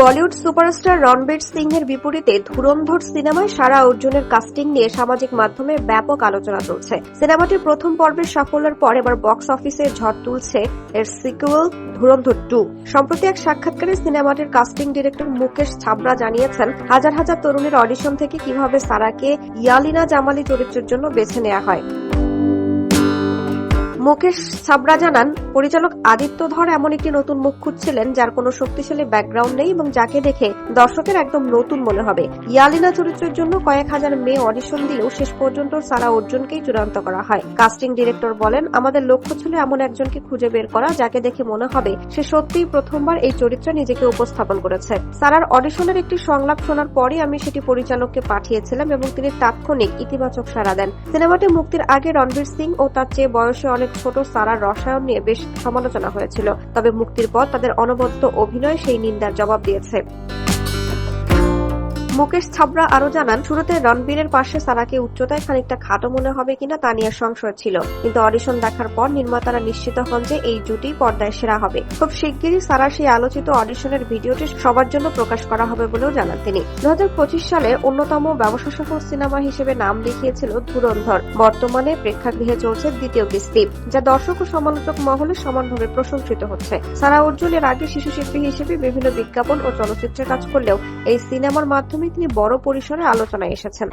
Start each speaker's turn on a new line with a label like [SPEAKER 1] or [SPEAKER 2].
[SPEAKER 1] Bollywood superstar Ranbir Singh এর বিপরীতে ধুরন্ধর সিনেমায় সারা অর্জুনের কাস্টিং নিয়ে সামাজিক মাধ্যমে ব্যাপক আলোচনা চলছে। সিনেমাটির প্রথম পর্বের সাফল্যের পর এবার বক্স অফিসে ঝড় তুলছে এর সিকুয়েল ধুরন্ধর 2। সম্প্রতি এক সাক্ষাৎকারে সিনেমাটির কাস্টিং ডিরেক্টর মুকেশ ছাবরা জানিয়েছেন, হাজার হাজার তরুণের অডিশন থেকে কিভাবে সারাকে ইয়ালিনা জামালি চরিত্রের জন্য বেছে নেওয়া হয়। মুকেশ ছাবরা জানান, পরিচালক আদিত্য ধর এমন একটি নতুন মুখ খুঁজছিলেন যার কোনো শক্তিশালী ব্যাকগ্রাউন্ড নেই এবং যাকে দেখে দর্শকের একদম নতুন মনে হবে। ইয়ালিনা চরিত্রের জন্য কয়েক হাজার মেয়ে অডিশন দিলেও শেষ পর্যন্ত সারা অর্জুনকেই চূড়ান্ত করা হয়। কাস্টিং ডিরেক্টর বলেন, আমাদের লক্ষ্য ছিল এমন একজনকে খুঁজে বের করা যাকে দেখে মনে হবে সে সত্যিই প্রথমবার এই চরিত্রে নিজেকে উপস্থাপন করেছে। সারার অডিশনের একটি সংলাপ শোনার পরই আমি সেটি পরিচালককে পাঠিয়েছিলাম এবং তিনি তাৎক্ষণিক ইতিবাচক সাড়া দেন। সিনেমাটি মুক্তির আগে রণবীর সিং ও তার চেয়ে বয়সে অনেক ছোট সারার রসায়ন নিয়ে বেশ সমালোচনা হয়েছিল, তবে মুক্তির পর তাদের অনবদ্য অভিনয় সেই নিন্দার জবাব দিয়েছে। মুকেশ ছাবরা আরো জানান, শুরুতে রণবীরের পাশে সারাকে উচ্চতায় খানিকটা খাটো মনে হবে কিনা তা নিয়ে সংশয় ছিল, কিন্তু অডিশন দেখার পর নির্মাতারা নিশ্চিত হন যে এই জুটি পর্দায় সেরা হবে। খুব শিগগিরই সারার সেই আলোচিত অডিশনের ভিডিওটি সবার জন্য প্রকাশ করা হবে বলেও জানান তিনি। 2025 সালে অন্যতম ব্যবসাসফল সিনেমা হিসেবে নাম লিখিয়েছিল ধুরন্ধর। বর্তমানে প্রেক্ষাগৃহে চলছে দ্বিতীয় কিস্তি, যা দর্শক ও সমালোচক মহলে সমানভাবে প্রশংসিত হচ্ছে। সারা অর্জুন এর আগে শিশু শিল্পী হিসেবে বিভিন্ন বিজ্ঞাপন ও চলচ্চিত্রে কাজ করলেও এই সিনেমার মাধ্যমে তিনি বড় পরিসরে আলোচনায় এসেছেন।